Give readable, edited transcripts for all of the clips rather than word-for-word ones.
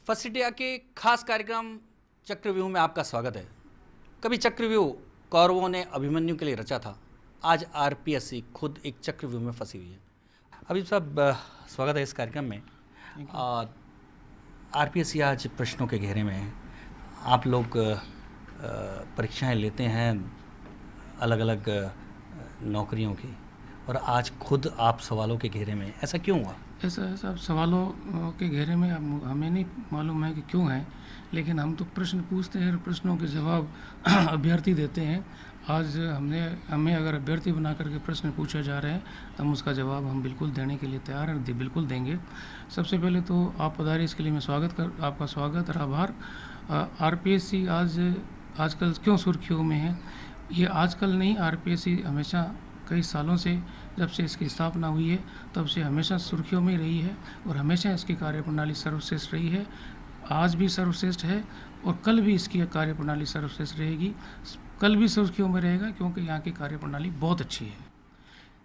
First India के खास कार्यक्रम चक्रव्यूह में आपका स्वागत है। कभी चक्रव्यूह कौरवों ने अभिमन्यु के लिए रचा था, आज आरपीएससी खुद एक चक्रव्यूह में फंसी हुई है। अभी साहब स्वागत है इस कार्यक्रम में। आरपीएससी आज प्रश्नों के घेरे में है। आप लोग परीक्षाएं लेते हैं अलग अलग नौकरियों की, और आज खुद आप सवालों के घेरे में, ऐसा क्यों हुआ? ऐसा सब सवालों के घेरे में हमें नहीं मालूम है कि क्यों है, लेकिन हम तो प्रश्न पूछते हैं और प्रश्नों के जवाब अभ्यर्थी देते हैं। आज हमें अगर अभ्यर्थी बना करके प्रश्न पूछे जा रहे हैं तो हम उसका जवाब हम बिल्कुल देने के लिए तैयार हैं, बिल्कुल देंगे। सबसे पहले तो आप पधारे, इसके लिए मैं आपका स्वागत और आभार। आरपीएससी आजकल क्यों सुर्खियों में है? ये आजकल नहीं, आरपीएससी हमेशा कई सालों से, जब से इसकी स्थापना हुई है तब से हमेशा सुर्खियों में रही है और हमेशा इसकी कार्यप्रणाली सर्वश्रेष्ठ रही है। आज भी सर्वश्रेष्ठ है और कल भी इसकी कार्यप्रणाली सर्वश्रेष्ठ रहेगी, कल भी सुर्खियों में रहेगा, क्योंकि यहाँ की कार्यप्रणाली बहुत अच्छी है।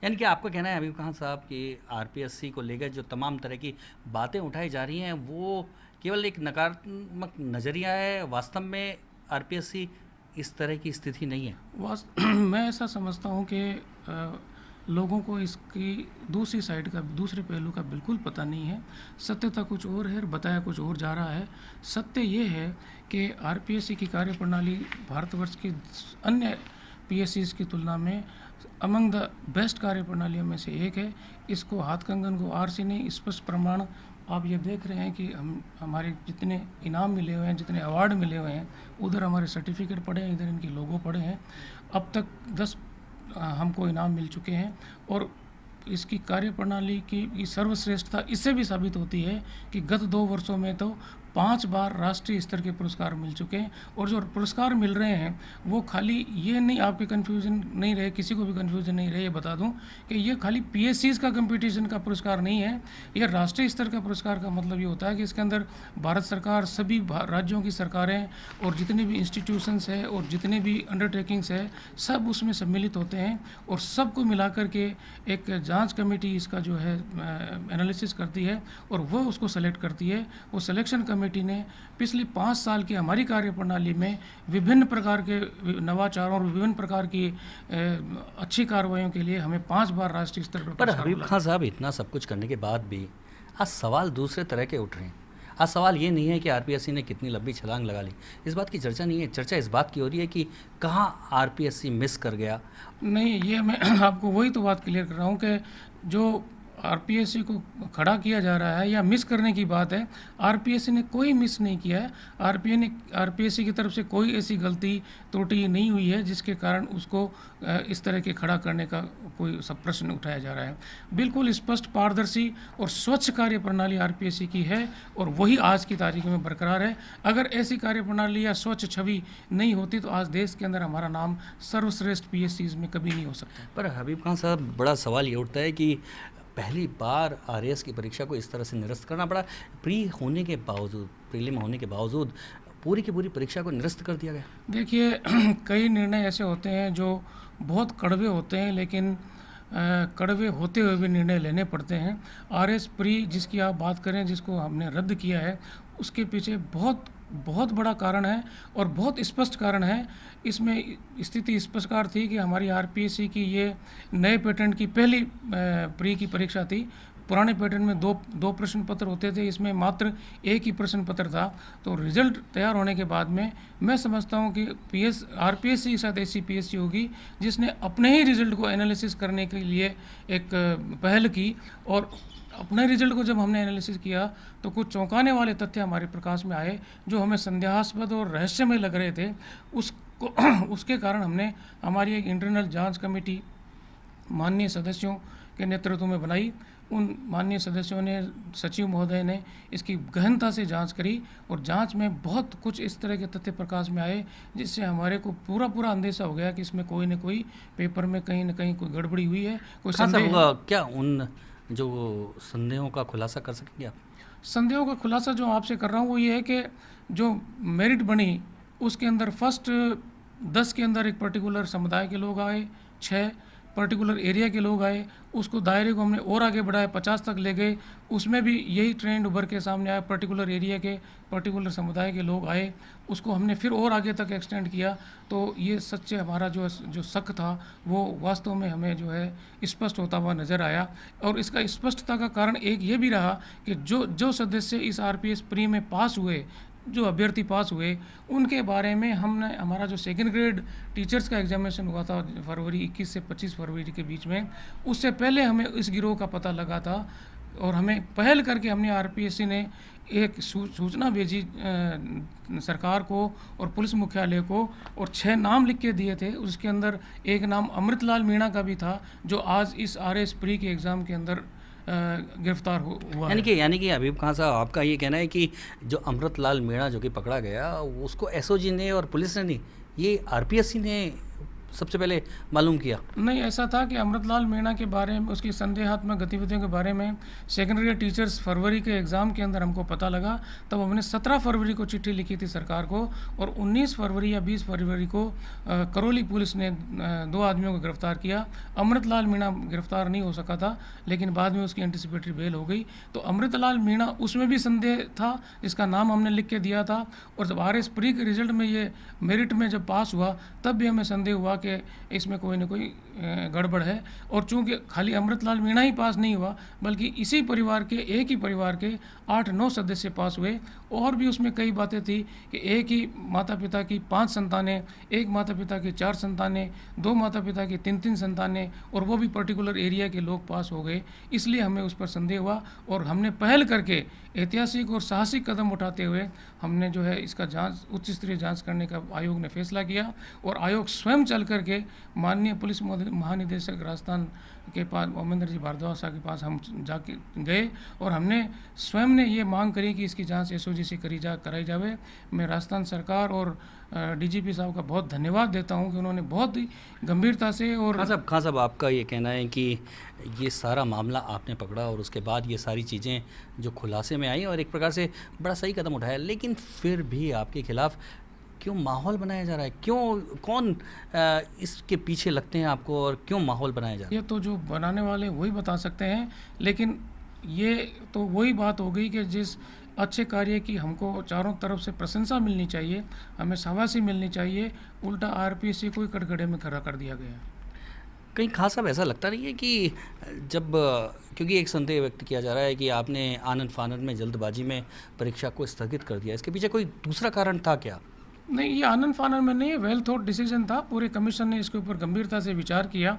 यानी कि आपका कहना है हबीब खान साहब कि आरपीएससी को लेकर जो तमाम तरह की बातें उठाई जा रही हैं वो केवल एक नकारात्मक नज़रिया है, वास्तव में आरपीएससी इस तरह की स्थिति नहीं है। मैं ऐसा समझता हूँ कि लोगों को इसकी दूसरी साइड का, दूसरे पहलू का बिल्कुल पता नहीं है। सत्यता कुछ और है और बताया कुछ और जा रहा है। सत्य ये है कि आरपीएससी की कार्यप्रणाली भारतवर्ष की अन्य पीएससीज की तुलना में अमंग द बेस्ट कार्यप्रणालियों में से एक है। इसको हाथ कंगन को आरसी ने स्पष्ट प्रमाण आप ये देख रहे हैं कि हमारे जितने इनाम मिले हुए हैं, जितने अवार्ड मिले हुए हैं, उधर हमारे सर्टिफिकेट पड़े हैं, इधर इनकी लोगो पड़े हैं। अब तक 10 हमको इनाम मिल चुके हैं और इसकी कार्यप्रणाली की सर्वश्रेष्ठता इससे भी साबित होती है कि गत 2 वर्षों में तो 5 बार राष्ट्रीय स्तर के पुरस्कार मिल चुके हैं। और जो पुरस्कार मिल रहे हैं वो खाली ये नहीं, आपके कन्फ्यूजन नहीं रहे, किसी को भी कन्फ्यूजन नहीं रहे, ये बता दूं कि ये खाली पीएससीज का कंपटीशन का पुरस्कार नहीं है। ये राष्ट्रीय स्तर का पुरस्कार का मतलब ये होता है कि इसके अंदर भारत सरकार, सभी राज्यों की सरकारें और जितने भी इंस्टीट्यूशंस है और जितने भी अंडरटेकिंग्स है, सब उसमें सम्मिलित होते हैं और सबको मिला कर के एक जाँच कमेटी इसका जो है एनालिसिस करती है और वह उसको सेलेक्ट करती है। वो सिलेक्शन कमेटी ने पिछले 5 साल की हमारी कार्यप्रणाली में विभिन्न प्रकार के नवाचारों और विभिन्न प्रकार की अच्छी कार्रवाइयों के लिए हमें 5 बार राष्ट्रीय स्तर पर हबीब खान साहब, इतना सब कुछ करने के बाद भी आज सवाल दूसरे तरह के उठ रहे हैं। आज सवाल ये नहीं है कि आरपीएससी ने कितनी लंबी छलांग लगा ली, इस बात की चर्चा नहीं है। चर्चा इस बात की हो रही है कि कहाँ आरपीएससी मिस कर गया। नहीं, ये मैं आपको वही तो बात क्लियर कर रहा हूँ कि जो आरपीएससी को खड़ा किया जा रहा है या मिस करने की बात है, आरपीएससी ने कोई मिस नहीं किया है। आरपीएससी की तरफ से कोई ऐसी गलती त्रुटि नहीं हुई है जिसके कारण उसको इस तरह के खड़ा करने का कोई सब प्रश्न उठाया जा रहा है। बिल्कुल स्पष्ट, पारदर्शी और स्वच्छ कार्यप्रणाली आरपीएससी की है और वही आज की तारीख में बरकरार है। अगर ऐसी कार्यप्रणाली या स्वच्छ छवि नहीं होती तो आज देश के अंदर हमारा नाम सर्वश्रेष्ठ पीएससीज में कभी नहीं हो सकता। पर हबीब खान साहब, बड़ा सवाल ये उठता है कि पहली बार आरएएस की परीक्षा को इस तरह से निरस्त करना पड़ा। प्रीलिम होने के बावजूद पूरी की पूरी परीक्षा को निरस्त कर दिया गया। देखिए, कई निर्णय ऐसे होते हैं जो बहुत कड़वे होते हैं, लेकिन कड़वे होते हुए भी निर्णय लेने पड़ते हैं। आरएएस प्री जिसकी आप बात करें, जिसको हमने रद्द किया है, उसके पीछे बहुत बड़ा कारण है और बहुत स्पष्ट कारण है। इसमें स्थिति इस प्रकार थी कि हमारी आरपीएससी की ये नए पैटर्न की पहली प्री की परीक्षा थी। पुराने पैटर्न में दो प्रश्न पत्र होते थे, इसमें मात्र एक ही प्रश्न पत्र था। तो रिजल्ट तैयार होने के बाद में मैं समझता हूँ कि आरपीएससी के साथ ऐसी पीएससी होगी जिसने अपने ही रिजल्ट को एनालिसिस करने के लिए एक पहल की, और अपने रिजल्ट को जब हमने एनालिसिस किया तो कुछ चौंकाने वाले तथ्य हमारे प्रकाश में आए जो हमें संदेहास्पद और रहस्यमय लग रहे थे। उसके कारण हमने हमारी एक इंटरनल जांच कमेटी माननीय सदस्यों के नेतृत्व में बनाई। उन माननीय सदस्यों ने, सचिव महोदय ने इसकी गहनता से जांच करी और जांच में बहुत कुछ इस तरह के तथ्य प्रकाश में आए जिससे हमारे को पूरा अंदेशा हो गया कि इसमें कोई न कोई पेपर में कहीं न कहीं कोई गड़बड़ी हुई है, कोई संदेह। क्या उन जो संदेहों का खुलासा कर सकेंगे आप? संदेहों का खुलासा जो आपसे कर रहा हूँ वो ये है कि जो मेरिट बनी उसके अंदर फर्स्ट 10 के अंदर एक पर्टिकुलर समुदाय के लोग आए, 6 पर्टिकुलर एरिया के लोग आए, उसको दायरे को हमने और आगे बढ़ाया, 50 तक ले गए। उसमें भी यही ट्रेंड उभर के सामने आया, पर्टिकुलर एरिया के पर्टिकुलर समुदाय के लोग आए, उसको हमने फिर और आगे तक एक्सटेंड किया। तो ये सच्चे हमारा जो शक था वो वास्तव में हमें जो है स्पष्ट होता हुआ नज़र आया। और इसका स्पष्टता का कारण एक ये भी रहा कि जो सदस्य इस आरपीएस प्री में पास हुए, जो अभ्यर्थी पास हुए, उनके बारे में हमने, हमारा जो सेकंड ग्रेड टीचर्स का एग्जामिनेशन हुआ था फरवरी 21 से 25 फरवरी के बीच में, उससे पहले हमें इस गिरोह का पता लगा था। और हमें पहल करके हमने आरपीएससी ने एक सूचना भेजी सरकार को और पुलिस मुख्यालय को, और 6 नाम लिख के दिए थे। उसके अंदर एक नाम अमृतलाल मीणा का भी था, जो आज इस आरएस प्री के एग्ज़ाम के अंदर गिरफ्तार हुआ है। यानी कि हबीब खान साहब, आपका ये कहना है कि जो अमृतलाल मीणा जो कि पकड़ा गया, उसको एसओजी ने और पुलिस ने नहीं, ये आरपीएससी ने सबसे पहले मालूम किया? नहीं, ऐसा था कि अमृतलाल मीणा के बारे में, उसकी संदेहात्मक गतिविधियों के बारे में सेकेंड ग्रेड टीचर्स फरवरी के एग्ज़ाम के अंदर हमको पता लगा। तब हमने 17 फरवरी को चिट्ठी लिखी थी सरकार को, और 19 फरवरी या 20 फरवरी को करौली पुलिस ने 2 आदमियों को गिरफ्तार किया। अमृतलाल मीणा गिरफ्तार नहीं हो सका था, लेकिन बाद में उसकी एंटिसिपेटरी बेल हो गई। तो अमृतलाल मीणा, उसमें भी संदेह था, जिसका नाम हमने लिख के दिया था। और जब आरएस प्री के रिजल्ट में ये मेरिट में जब पास हुआ, तब भी हमें संदेह हुआ कि इसमें कोई ना कोई गड़बड़ है। और चूंकि खाली अमृतलाल मीणा ही पास नहीं हुआ, बल्कि इसी परिवार के, एक ही परिवार के 8-9 सदस्य पास हुए। और भी उसमें कई बातें थी कि एक ही माता पिता की 5 संतानें, एक माता पिता की 4 संतानें, 2 माता पिता की 3-3 संतानें, और वो भी पर्टिकुलर एरिया के लोग पास हो गए। इसलिए हमें उस पर संदेह हुआ, और हमने पहल करके ऐतिहासिक और साहसिक कदम उठाते हुए हमने जो है इसका जांच, उच्च स्तरीय जांच करने का आयोग ने फैसला किया। और आयोग स्वयं चल करके माननीय पुलिस महानिदेशक राजस्थान के पास, महेंद्र जी भारद्वाज साहब के पास हम जाके गए, और हमने स्वयं ने ये मांग करी कि इसकी जांच एसओजी से कराई जावे। मैं राजस्थान सरकार और डीजीपी साहब का बहुत धन्यवाद देता हूं कि उन्होंने बहुत ही गंभीरता से। और खान साहब, आपका ये कहना है कि ये सारा मामला आपने पकड़ा और उसके बाद ये सारी चीज़ें जो खुलासे में आई, और एक प्रकार से बड़ा सही कदम उठाया, लेकिन फिर भी आपके खिलाफ क्यों माहौल बनाया जा रहा है? क्यों, कौन इसके पीछे लगते हैं आपको, और क्यों माहौल बनाया जा रहा है? ये तो जो बनाने वाले वही बता सकते हैं, लेकिन ये तो वही बात हो गई कि जिस अच्छे कार्य की हमको चारों तरफ से प्रशंसा मिलनी चाहिए, हमें शाबाशी मिलनी चाहिए, उल्टा आरपीएससी को ही कटघरे में खड़ा कर दिया गया। कहीं खास साहब ऐसा लगता नहीं है कि जब, क्योंकि एक संदेह व्यक्त किया जा रहा है कि आपने आनन फानन में, जल्दबाजी में परीक्षा को स्थगित कर दिया, इसके पीछे कोई दूसरा कारण था क्या? नहीं, ये आनन फानन में नहीं, वेल थॉट डिसीजन था। पूरे कमीशन ने इसके ऊपर गंभीरता से विचार किया,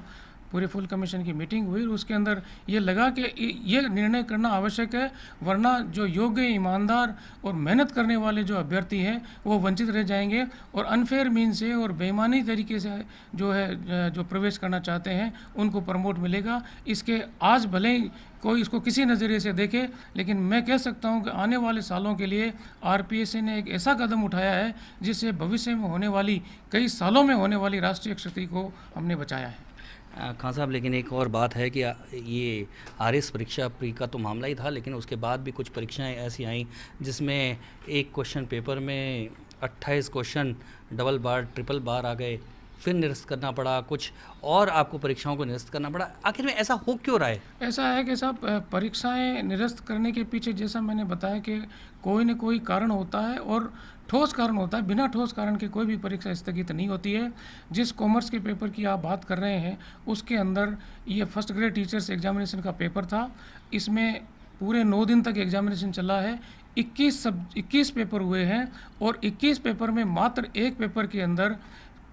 पूरे फुल कमीशन की मीटिंग हुई, उसके अंदर ये लगा कि ये निर्णय करना आवश्यक है, वरना जो योग्य, ईमानदार और मेहनत करने वाले जो अभ्यर्थी हैं वो वंचित रह जाएंगे, और अनफेयर मीन से और बेईमानी तरीके से जो है जो प्रवेश करना चाहते हैं उनको प्रमोट मिलेगा। इसके आज भले ही कोई इसको किसी नज़रिए से देखे, लेकिन मैं कह सकता हूं कि आने वाले सालों के लिए आरपीएससी ने एक ऐसा कदम उठाया है जिससे भविष्य में होने वाली, कई सालों में होने वाली राष्ट्रीय क्षति को हमने बचाया है। खान साहब, लेकिन एक और बात है कि ये आरएस परीक्षा प्री का तो मामला ही था, लेकिन उसके बाद भी कुछ परीक्षाएं ऐसी आईं जिसमें एक क्वेश्चन पेपर में 28 क्वेश्चन डबल बार, ट्रिपल बार आ गए, फिर निरस्त करना पड़ा, कुछ और आपको परीक्षाओं को निरस्त करना पड़ा। आखिर में ऐसा हो क्यों रहा है? ऐसा है कि साहब, परीक्षाएं निरस्त करने के पीछे, जैसा मैंने बताया कि कोई न कोई कारण होता है, और ठोस कारण होता है। बिना ठोस कारण के कोई भी परीक्षा स्थगित नहीं होती है। जिस कॉमर्स के पेपर की आप बात कर रहे हैं, उसके अंदर ये फर्स्ट ग्रेड टीचर्स एग्जामिनेशन का पेपर था। इसमें पूरे 9 दिन तक एग्जामिनेशन चला है। 21 पेपर हुए हैं, और 21 पेपर में मात्र एक पेपर के अंदर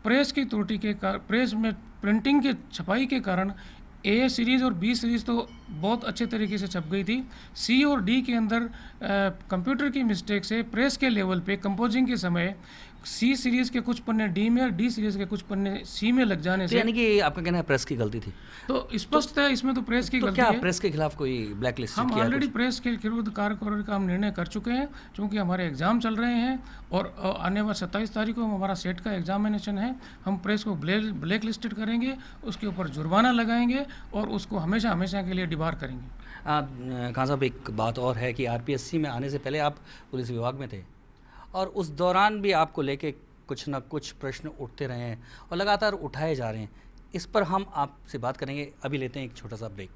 प्रेस की त्रुटि के कारण, प्रेस में प्रिंटिंग के छपाई के कारण ए सीरीज़ और बी सीरीज़ तो बहुत अच्छे तरीके से छप गई थी। सी और डी के अंदर कंप्यूटर की मिस्टेक से प्रेस के लेवल पे कंपोजिंग के समय सी सीरीज़ के कुछ पन्ने डी में और डी सीरीज़ के कुछ पन्ने सी में लग जाने से, यानी कि आपका कहना है प्रेस की गलती थी? तो स्पष्ट है इसमें तो प्रेस की गलती है। क्या प्रेस के खिलाफ कोई ब्लैक लिस्ट? हम ऑलरेडी प्रेस के विरुद्ध कार्य का हम निर्णय कर चुके हैं, क्योंकि हमारे एग्ज़ाम चल रहे हैं, और आने वाले 27 तारीख को हमारा सेट का एग्जामिनेशन है। हम प्रेस को ब्लैक लिस्टेड करेंगे, उसके ऊपर जुर्माना लगाएंगे, और उसको हमेशा हमेशा के लिए डिबार करेंगे। खान साहब, एक बात और है कि आरपीएससी में आने से पहले आप पुलिस विभाग में थे, और उस दौरान भी आपको लेके कुछ ना कुछ प्रश्न उठते रहे हैं और लगातार उठाए जा रहे हैं। इस पर हम आपसे बात करेंगे। अभी लेते हैं एक छोटा सा ब्रेक।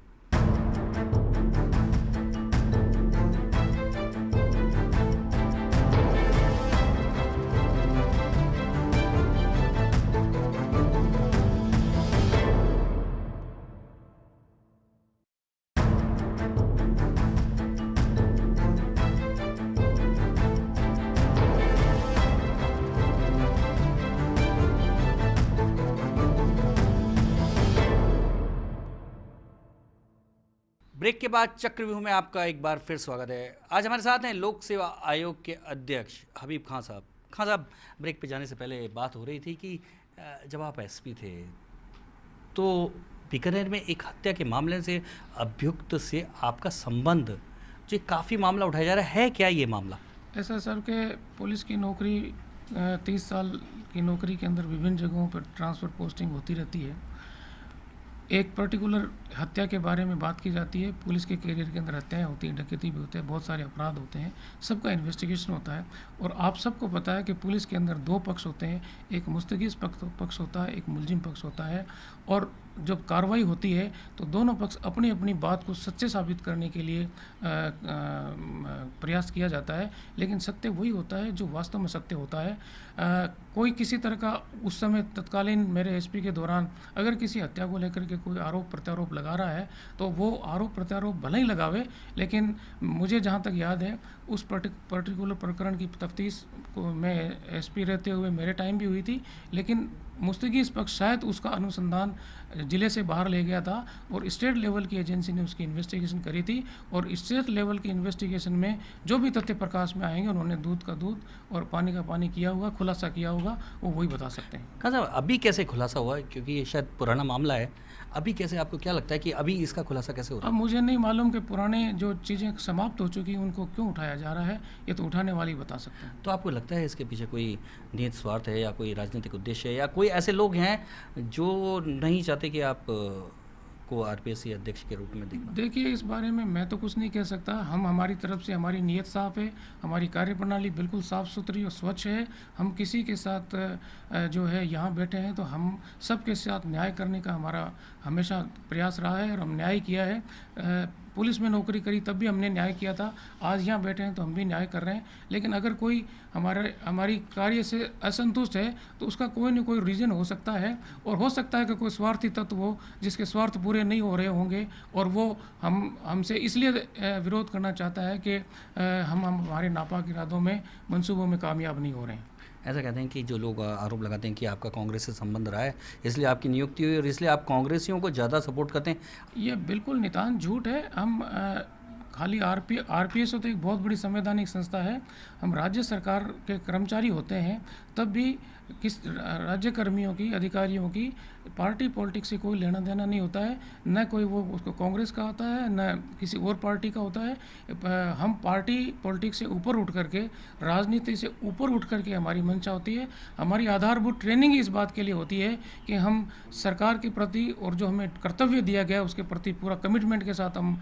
ब्रेक के बाद चक्रव्यूह में आपका एक बार फिर स्वागत है। आज हमारे साथ हैं लोक सेवा आयोग के अध्यक्ष हबीब खान साहब। खान साहब, ब्रेक पे जाने से पहले बात हो रही थी कि जब आप एसपी थे तो बीकानेर में एक हत्या के मामले से अभियुक्त से आपका संबंध, जो काफ़ी मामला उठाया जा रहा है क्या ये मामला? ऐसा सर के पुलिस की नौकरी 30 साल की नौकरी के अंदर विभिन्न जगहों पर ट्रांसफ़र पोस्टिंग होती रहती है। एक पर्टिकुलर हत्या के बारे में बात की जाती है। पुलिस के कैरियर के अंदर हत्याएं होती हैं, डकैती भी होते हैं, बहुत सारे अपराध होते हैं, सबका इन्वेस्टिगेशन होता है। और आप सबको पता है कि पुलिस के अंदर दो पक्ष होते हैं, एक मुस्तगिस पक्ष होता है, एक मुलजिम पक्ष होता है। और जब कार्रवाई होती है तो दोनों पक्ष अपनी अपनी बात को सच्चे साबित करने के लिए प्रयास किया जाता है, लेकिन सत्य वही होता है जो वास्तव में सत्य होता है। कोई किसी तरह का उस समय तत्कालीन मेरे एसपी के दौरान अगर किसी हत्या को लेकर के कोई आरोप प्रत्यारोप लगा रहा है तो वो आरोप प्रत्यारोप भले ही लगावे, लेकिन मुझे जहाँ तक याद है उस पर्टिकुलर प्रकरण की तफ्तीश को मैं एसपी रहते हुए मेरे टाइम भी हुई थी, लेकिन मुस्तगिस पक्ष शायद उसका अनुसंधान ज़िले से बाहर ले गया था और स्टेट लेवल की एजेंसी ने उसकी इन्वेस्टिगेशन करी थी। और स्टेट लेवल की इन्वेस्टिगेशन में जो भी तथ्य प्रकाश में आएंगे, उन्होंने दूध का दूध और पानी का पानी किया होगा, खुलासा किया होगा, वो वही बता सकते हैं। कहाँ साहब, अभी कैसे खुलासा हुआ है? क्योंकि ये शायद पुराना मामला है। अभी कैसे, आपको क्या लगता है कि अभी इसका खुलासा कैसे हो रहा अब मुझे नहीं मालूम कि पुराने जो चीज़ें समाप्त हो चुकी हैं उनको क्यों उठाया जा रहा है, ये तो उठाने वाले ही बता सकते हैं। तो आपको लगता है इसके पीछे कोई निहित स्वार्थ है या कोई राजनीतिक उद्देश्य है या कोई ऐसे लोग हैं जो नहीं चाहते कि आप को आरपीएससी अध्यक्ष के रूप में देखना? देखिए, इस बारे में मैं तो कुछ नहीं कह सकता। हम हमारी तरफ से हमारी नीयत साफ़ है, हमारी कार्यप्रणाली बिल्कुल साफ़ सुथरी और स्वच्छ है। हम किसी के साथ जो है यहाँ बैठे हैं तो हम सबके साथ न्याय करने का हमारा हमेशा प्रयास रहा है और हम न्याय किया है। पुलिस में नौकरी करी तब भी हमने न्याय किया था, आज यहाँ बैठे हैं तो हम भी न्याय कर रहे हैं। लेकिन अगर कोई हमारी कार्य से असंतुष्ट है तो उसका कोई न कोई रीज़न हो सकता है, और हो सकता है कि कोई स्वार्थी तत्व हो जिसके स्वार्थ पूरे नहीं हो रहे होंगे और वो हमसे इसलिए विरोध करना चाहता है कि हम हमारे नापाक इरादों में मंसूबों में कामयाब नहीं हो रहे हैं। ऐसा कहते हैं कि जो लोग आरोप लगाते हैं कि आपका कांग्रेस से संबंध रहा है इसलिए आपकी नियुक्ति हुई और इसलिए आप कांग्रेसियों को ज़्यादा सपोर्ट करते हैं। ये बिल्कुल नितांत झूठ है। हम खाली आरपीएस तो एक बहुत बड़ी संवैधानिक संस्था है। हम राज्य सरकार के कर्मचारी होते हैं, तब भी किस राज्य कर्मियों की, अधिकारियों की पार्टी पॉलिटिक्स से कोई लेना देना नहीं होता है। न कोई वो उसको कांग्रेस का होता है, न किसी और पार्टी का होता है। हम पार्टी पॉलिटिक्स से ऊपर उठ करके, राजनीति से ऊपर उठ करके हमारी मंशा होती है। हमारी आधारभूत ट्रेनिंग इस बात के लिए होती है कि हम सरकार के प्रति और जो हमें कर्तव्य दिया गया उसके प्रति पूरा कमिटमेंट के साथ हम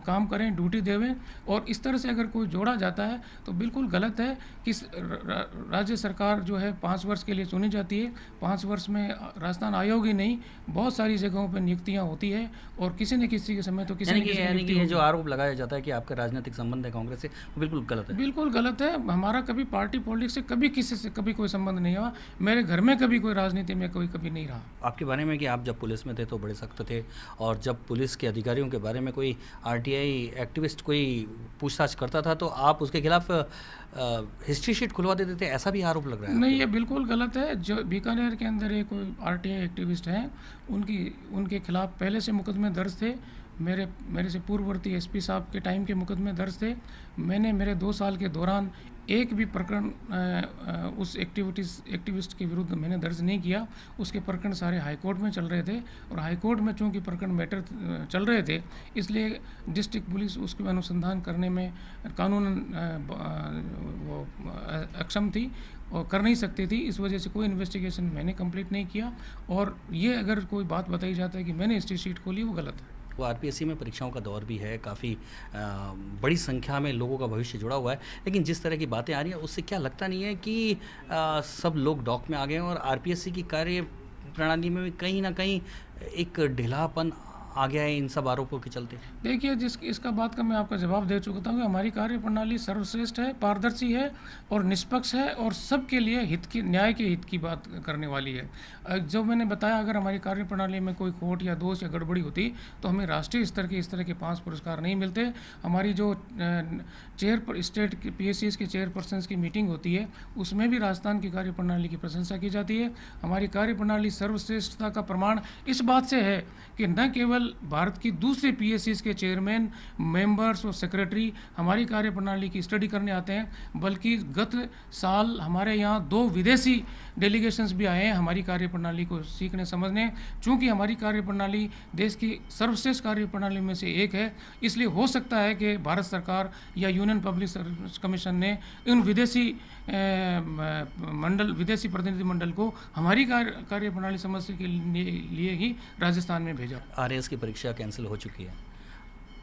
काम करें, ड्यूटी देवें। और इस तरह से अगर कोई जोड़ा जाता है तो बिल्कुल गलत है कि राज्य सरकार जो है 5 वर्ष के लिए चुनी जाती है। 5 वर्ष में राजस्थान आयोग ही नहीं, बहुत सारी जगहों पर नियुक्तियां होती है और किसी न किसी के समय तो किसी न किसी यानी कि ये जो आरोप लगाया जाता है कि आपका राजनीतिक संबंध है कांग्रेस से, वो बिल्कुल गलत है। बिल्कुल गलत है। हमारा कभी पार्टी पॉलिटिक्स से कभी किसी से कभी कोई संबंध नहीं हुआ। मेरे घर में कभी कोई राजनीति में कभी नहीं रहा। आपके बारे में कि आप जब पुलिस में थे तो बड़े सख्त थे, और जब पुलिस के अधिकारियों के बारे में कोई आरटीआई एक्टिविस्ट कोई पूछताछ करता था तो आप उसके खिलाफ हिस्ट्री शीट खुलवा देते थे, ऐसा भी आरोप लग रहा है? नहीं, ये बिल्कुल गलत है। जो बीकानेर के अंदर एक कोई आरटीआई एक्टिविस्ट हैं, उनके खिलाफ पहले से मुकदमे दर्ज थे। मेरे से पूर्ववर्ती एसपी साहब के टाइम के मुकदमे दर्ज थे। मैंने मेरे 2 साल के दौरान एक भी प्रकरण उस एक्टिविस्ट के विरुद्ध मैंने दर्ज नहीं किया। उसके प्रकरण सारे हाईकोर्ट में चल रहे थे और हाईकोर्ट में चूँकि प्रकरण मैटर चल रहे थे, इसलिए डिस्ट्रिक्ट पुलिस उसके अनुसंधान करने में कानूनन वो अक्षम थी और कर नहीं सकती थी। इस वजह से कोई इन्वेस्टिगेशन मैंने कंप्लीट नहीं किया। और ये अगर कोई बात बताई जाता है कि मैंने हिस्ट्री शीट खोली, वो गलत है। वो आरपीएससी में परीक्षाओं का दौर भी है, काफ़ी बड़ी संख्या में लोगों का भविष्य जुड़ा हुआ है, लेकिन जिस तरह की बातें आ रही हैं उससे क्या लगता नहीं है कि सब लोग डॉक में आ गए हैं और आरपीएससी की कार्य प्रणाली में भी कहीं ना कहीं एक ढिलापन आ गया है इन सब आरोपों के चलते? देखिए, इसका बात का मैं आपका जवाब दे चुका था कि हमारी कार्य प्रणाली सर्वश्रेष्ठ है, पारदर्शी है और निष्पक्ष है और सबके लिए न्याय के हित की बात करने वाली है। जो मैंने बताया, अगर हमारी कार्य प्रणाली में कोई खोट या दोष या गड़बड़ी होती तो हमें राष्ट्रीय स्तर के इस तरह के 5 पुरस्कार नहीं मिलते। हमारी जो स्टेट की PSCs के चेयरपर्सन की मीटिंग होती है, उसमें भी राजस्थान की कार्य प्रणाली की प्रशंसा की जाती है। हमारी कार्य प्रणाली सर्वश्रेष्ठता का प्रमाण इस बात से है कि न केवल भारत की दूसरे PSCs के चेयरमैन, मेंबर्स और सेक्रेटरी हमारी कार्य प्रणाली की स्टडी करने आते हैं, बल्कि गत साल हमारे यहाँ 2 विदेशी डेलीगेशंस भी आए हैं हमारी कार्य प्रणाली को सीखने समझने। चूँकि हमारी कार्य प्रणाली देश की सर्वश्रेष्ठ कार्य प्रणाली में से एक है, इसलिए हो सकता है कि भारत सरकार या यूनियन पब्लिक सर्विस कमीशन ने इन विदेशी विदेशी प्रतिनिधि मंडल को हमारी कार्य प्रणाली समझने के लिए ही राजस्थान में भेजा। RAS की परीक्षा कैंसिल हो चुकी है,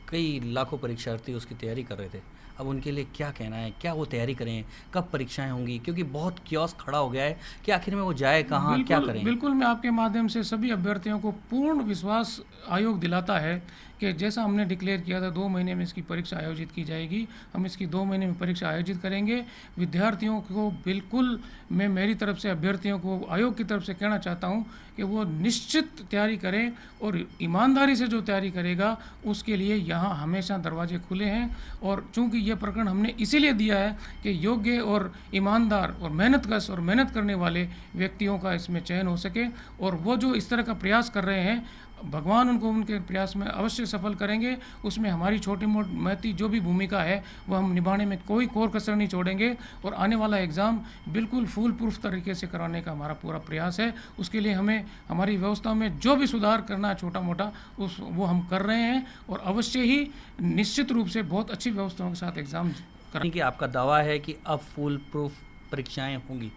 कई लाखों परीक्षार्थी उसकी तैयारी कर रहे थे, अब उनके लिए क्या कहना है? क्या वो तैयारी करें? कब परीक्षाएं होंगी? क्योंकि बहुत कियोस्क खड़ा हो गया है कि आखिर में वो जाए कहाँ, क्या करें? बिल्कुल, मैं आपके माध्यम से सभी अभ्यर्थियों को पूर्ण विश्वास आयोग दिलाता है कि जैसा हमने डिक्लेयर किया था 2 महीने में इसकी परीक्षा आयोजित की जाएगी। हम इसकी 2 महीने में परीक्षा आयोजित करेंगे। विद्यार्थियों को बिल्कुल, मैं मेरी तरफ से अभ्यर्थियों को आयोग की तरफ से कहना चाहता हूं कि वो निश्चित तैयारी करें और ईमानदारी से जो तैयारी करेगा उसके लिए यहाँ हमेशा दरवाजे खुले हैं। और चूँकि ये प्रकरण हमने इसीलिए दिया है कि योग्य और ईमानदार और मेहनतकश और मेहनत करने वाले व्यक्तियों का इसमें चयन हो सके, और वो जो इस तरह का प्रयास कर रहे हैं, भगवान उनको उनके प्रयास में अवश्य सफल करेंगे। उसमें हमारी छोटी मोटी जो भी भूमिका है वो हम निभाने में कोई कोर कसर नहीं छोड़ेंगे, और आने वाला एग्ज़ाम बिल्कुल फूल प्रूफ तरीके से कराने का हमारा पूरा प्रयास है। उसके लिए हमें हमारी व्यवस्था में जो भी सुधार करना है छोटा मोटा वो हम कर रहे हैं, और अवश्य ही निश्चित रूप से बहुत अच्छी व्यवस्थाओं के साथ एग्ज़ाम कराएंगे। कि आपका दावा है कि अब फुल प्रूफ परीक्षाएं होंगी,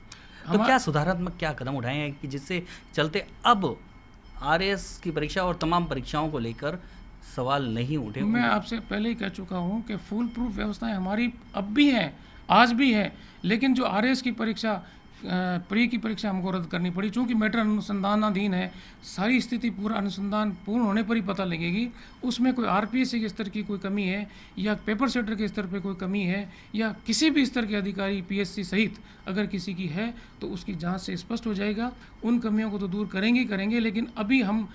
तो क्या सुधारात्मक क्या कदम उठाए हैं कि जिससे चलते अब RAS की परीक्षा और तमाम परीक्षाओं को लेकर सवाल नहीं उठे? मैं आपसे पहले ही कह चुका हूं कि फुल प्रूफ व्यवस्थाएं हमारी अब भी हैं, आज भी है, लेकिन जो RAS की परीक्षा प्री की परीक्षा हमको रद्द करनी पड़ी, चूँकि मैटर अनुसंधानाधीन है। सारी स्थिति पूरा अनुसंधान पूर्ण होने पर ही पता लगेगी उसमें कोई RPSC के स्तर की कोई कमी है या पेपर सेटर के स्तर पे कोई कमी है या किसी भी स्तर के अधिकारी PSC सहित अगर किसी की है तो उसकी जांच से स्पष्ट हो जाएगा। उन कमियों को तो दूर करेंगे, लेकिन अभी हम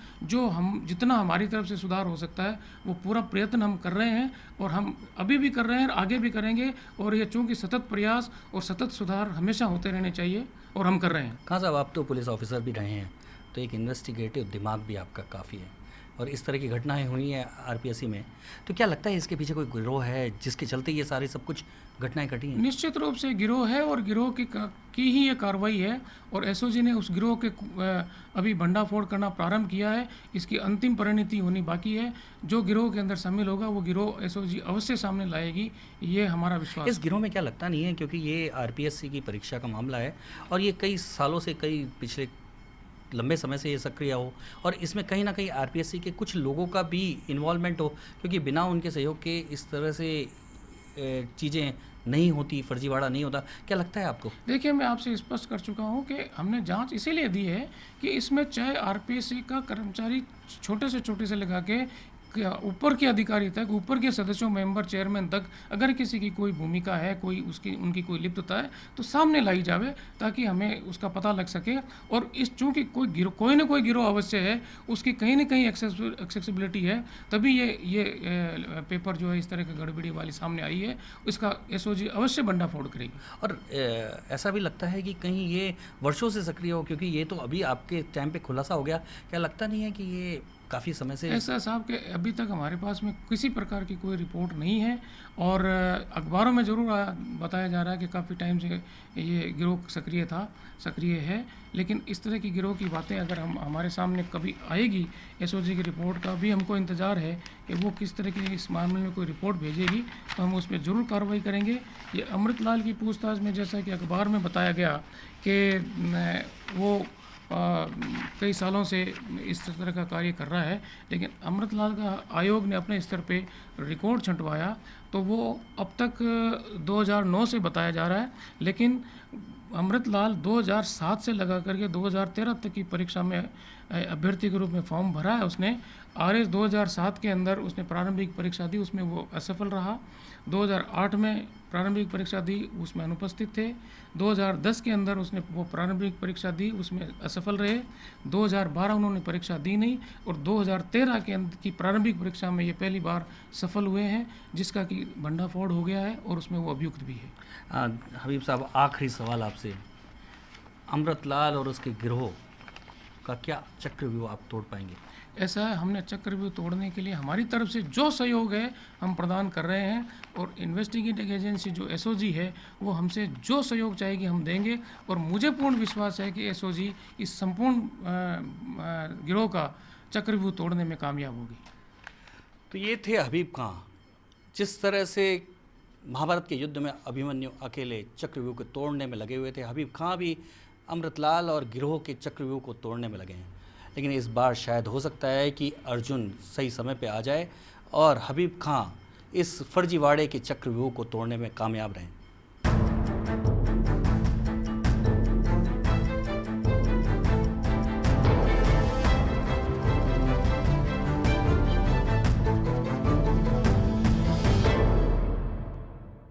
जितना हमारी तरफ से सुधार हो सकता है वो पूरा प्रयत्न हम कर रहे हैं, और हम अभी भी कर रहे हैं और आगे भी करेंगे। और ये चूँकि सतत प्रयास और सतत सुधार हमेशा होते रहने चाहिए और हम कर रहे हैं। खान साहब, आप तो पुलिस ऑफिसर भी रहे हैं, तो एक इन्वेस्टिगेटिव दिमाग भी आपका काफ़ी है, और इस तरह की घटनाएं हुई हैं RPSC में, तो क्या लगता है इसके पीछे कोई गिरोह है जिसके चलते ये सारी सब कुछ घटनाएं घटी हैं? निश्चित रूप से गिरोह है, और गिरोह की ही ये कार्रवाई है, और SOG ने उस गिरोह के अभी भंडाफोड़ करना प्रारंभ किया है। इसकी अंतिम परिणति होनी बाकी है। जो गिरोह के अंदर शामिल होगा वो गिरोह SOG अवश्य सामने लाएगी, ये हमारा विश्वास। इस गिरोह में क्या लगता नहीं है, क्योंकि ये RPSC की परीक्षा का मामला है और ये कई सालों से, कई पिछले लंबे समय से ये सक्रिय हो, और इसमें कहीं ना कहीं RPSC के कुछ लोगों का भी इन्वॉल्वमेंट हो, क्योंकि बिना उनके सहयोग के इस तरह से चीज़ें नहीं होती, फर्जीवाड़ा नहीं होता। क्या लगता है आपको? देखिए, मैं आपसे स्पष्ट कर चुका हूँ कि हमने जांच इसीलिए दी है कि इसमें चाहे RPSC का कर्मचारी छोटे से लगा के ऊपर के अधिकारी तक, ऊपर के सदस्यों, मेंबर, चेयरमैन तक, अगर किसी की कोई भूमिका है, उनकी कोई लिप्तता है तो सामने लाई जावे, ताकि हमें उसका पता लग सके। और इस चूँकि कोई ना कोई गिरोह अवश्य है, उसकी कहीं ना कहीं एक्सेसिबिलिटी है, तभी ये पेपर जो है इस तरह की गड़बड़ी वाली सामने आई है। इसका SOG अवश्य भंडाफोड़ करेगी। और ऐसा भी लगता है कि कहीं ये वर्षों से सक्रिय हो, क्योंकि ये तो अभी आपके टाइम पे खुलासा हो गया, क्या लगता नहीं है कि ये काफ़ी समय से? ऐसा साहब कि अभी तक हमारे पास में किसी प्रकार की कोई रिपोर्ट नहीं है, और अखबारों में ज़रूर बताया जा रहा है कि काफ़ी टाइम से ये गिरोह सक्रिय है, लेकिन इस तरह की गिरोह की बातें अगर हमारे सामने कभी आएगी, SOG की रिपोर्ट का भी हमको इंतज़ार है कि वो किस तरह की इस मामले में कोई रिपोर्ट भेजेगी, तो हम उस पर ज़रूर कार्रवाई करेंगे। ये अमृतलाल की पूछताछ में जैसा कि अखबार में बताया गया कि वो कई सालों से इस तरह का कार्य कर रहा है, लेकिन अमृतलाल का आयोग ने अपने स्तर पे रिकॉर्ड छंटवाया तो वो अब तक 2009 से बताया जा रहा है, लेकिन अमृतलाल 2007 से लगा करके 2013 तक की परीक्षा में अभ्यर्थी के रूप में फॉर्म भरा है उसने। आरएस 2007 के अंदर उसने प्रारंभिक परीक्षा दी, उसमें वो असफल रहा। 2008 में प्रारंभिक परीक्षा दी, उसमें अनुपस्थित थे। 2010 के अंदर उसने वो प्रारंभिक परीक्षा दी, उसमें असफल रहे। 2012 उन्होंने परीक्षा दी नहीं, और 2013 के अंदर की प्रारंभिक परीक्षा में ये पहली बार सफल हुए हैं, जिसका कि भंडाफोड़ हो गया है और उसमें वो अभियुक्त भी है। हबीब साहब, आखिरी सवाल आपसे, अमृतलाल और उसके गिरोह का क्या चक्रव्यूह आप तोड़ पाएंगे? ऐसा है, हमने चक्रव्यूह तोड़ने के लिए हमारी तरफ से जो सहयोग है हम प्रदान कर रहे हैं, और इन्वेस्टिगेटिंग एजेंसी जो एसओजी है वो हमसे जो सहयोग चाहेगी हम देंगे, और मुझे पूर्ण विश्वास है कि एसओजी इस संपूर्ण गिरोह का चक्रव्यूह तोड़ने में कामयाब होगी। तो ये थे हबीब खां। जिस तरह से महाभारत के युद्ध में अभिमन्यु अकेले चक्रव्यूह को तोड़ने में लगे हुए थे, हबीब खां भी अमृतलाल और गिरोह के चक्रव्यूह को तोड़ने में लगे हैं। लेकिन इस बार शायद हो सकता है कि अर्जुन सही समय पे आ जाए और हबीब खां इस फर्जीवाड़े के चक्रव्यूह को तोड़ने में कामयाब रहें।